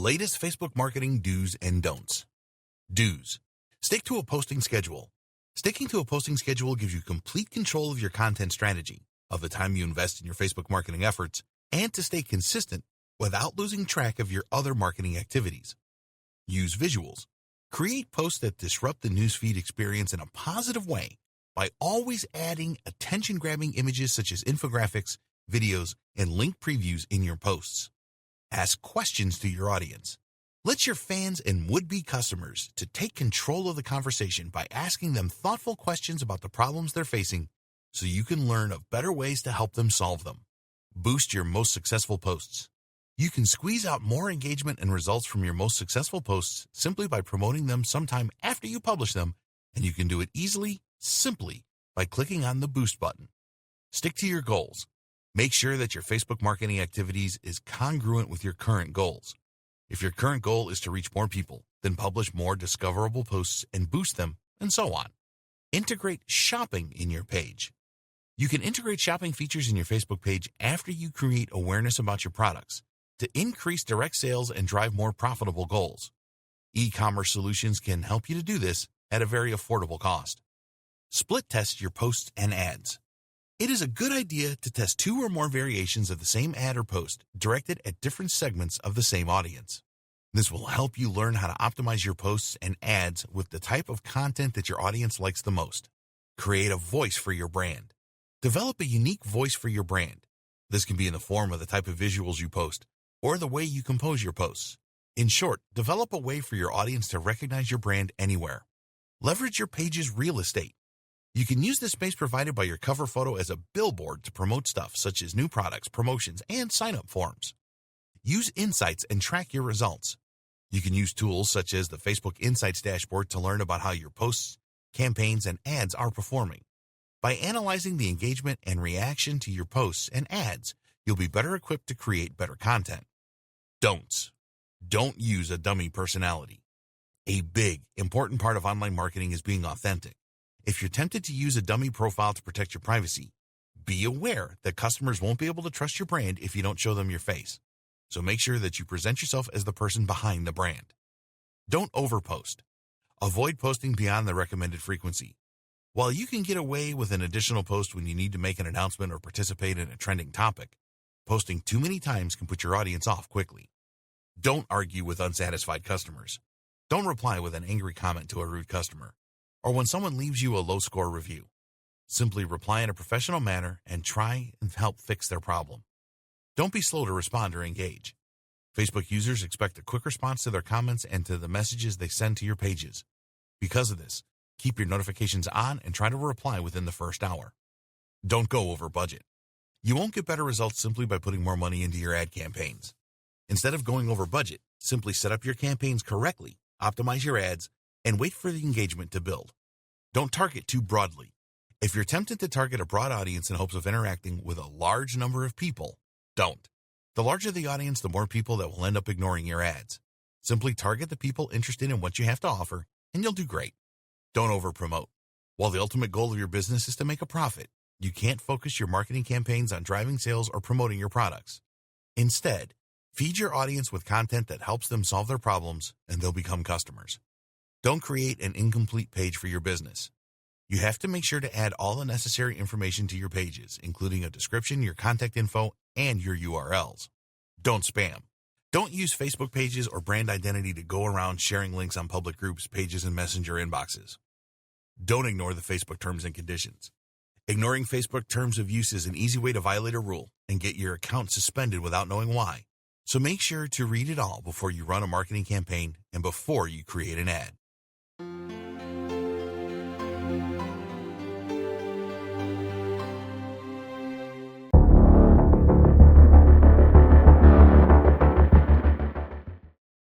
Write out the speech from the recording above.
latest Facebook marketing do's and don'ts. Do's. Stick to a posting schedule. Sticking to a posting schedule gives you complete control of your content strategy, of the time you invest in your Facebook marketing efforts, and to stay consistent without losing track of your other marketing activities. Use visuals. Create posts that disrupt the newsfeed experience in a positive way by always adding attention-grabbing images such as infographics, videos, and link previews in your posts. Ask questions to your audience. Let your fans and would-be customers to take control of the conversation by asking them thoughtful questions about the problems they're facing so you can learn of better ways to help them solve them. Boost your most successful posts. You can squeeze out more engagement and results from your most successful posts simply by promoting them sometime after you publish them, and you can do it easily, simply, by clicking on the Boost button. Stick to your goals. Make sure that your Facebook marketing activities is congruent with your current goals. If your current goal is to reach more people, then publish more discoverable posts and boost them, and so on. Integrate shopping in your page. You can integrate shopping features in your Facebook page after you create awareness about your products to increase direct sales and drive more profitable goals. E-commerce solutions can help you to do this at a very affordable cost. Split test your posts and ads. It is a good idea to test 2 or more variations of the same ad or post directed at different segments of the same audience. This will help you learn how to optimize your posts and ads with the type of content that your audience likes the most. Create a voice for your brand. Develop a unique voice for your brand. This can be in the form of the type of visuals you post or the way you compose your posts. In short, develop a way for your audience to recognize your brand anywhere. Leverage your page's real estate. You can use the space provided by your cover photo as a billboard to promote stuff such as new products, promotions, and sign-up forms. Use insights and track your results. You can use tools such as the Facebook Insights dashboard to learn about how your posts, campaigns, and ads are performing. By analyzing the engagement and reaction to your posts and ads, you'll be better equipped to create better content. Don'ts. Don't use a dummy personality. A big, important part of online marketing is being authentic. If you're tempted to use a dummy profile to protect your privacy, be aware that customers won't be able to trust your brand if you don't show them your face. So make sure that you present yourself as the person behind the brand. Don't overpost. Avoid posting beyond the recommended frequency. While you can get away with an additional post when you need to make an announcement or participate in a trending topic, posting too many times can put your audience off quickly. Don't argue with unsatisfied customers. Don't reply with an angry comment to a rude customer, or when someone leaves you a low-score review. Simply reply in a professional manner and try and help fix their problem. Don't be slow to respond or engage. Facebook users expect a quick response to their comments and to the messages they send to your pages. Because of this, keep your notifications on and try to reply within the first hour. Don't go over budget. You won't get better results simply by putting more money into your ad campaigns. Instead of going over budget, simply set up your campaigns correctly, optimize your ads, and wait for the engagement to build. Don't target too broadly. If you're tempted to target a broad audience in hopes of interacting with a large number of people, don't. The larger the audience, the more people that will end up ignoring your ads. Simply target the people interested in what you have to offer, and you'll do great. Don't over-promote. While the ultimate goal of your business is to make a profit, you can't focus your marketing campaigns on driving sales or promoting your products. Instead, feed your audience with content that helps them solve their problems, and they'll become customers. Don't create an incomplete page for your business. You have to make sure to add all the necessary information to your pages, including a description, your contact info, and your URLs. Don't spam. Don't use Facebook pages or brand identity to go around sharing links on public groups, pages, and messenger inboxes. Don't ignore the Facebook terms and conditions. Ignoring Facebook terms of use is an easy way to violate a rule and get your account suspended without knowing why. So make sure to read it all before you run a marketing campaign and before you create an ad.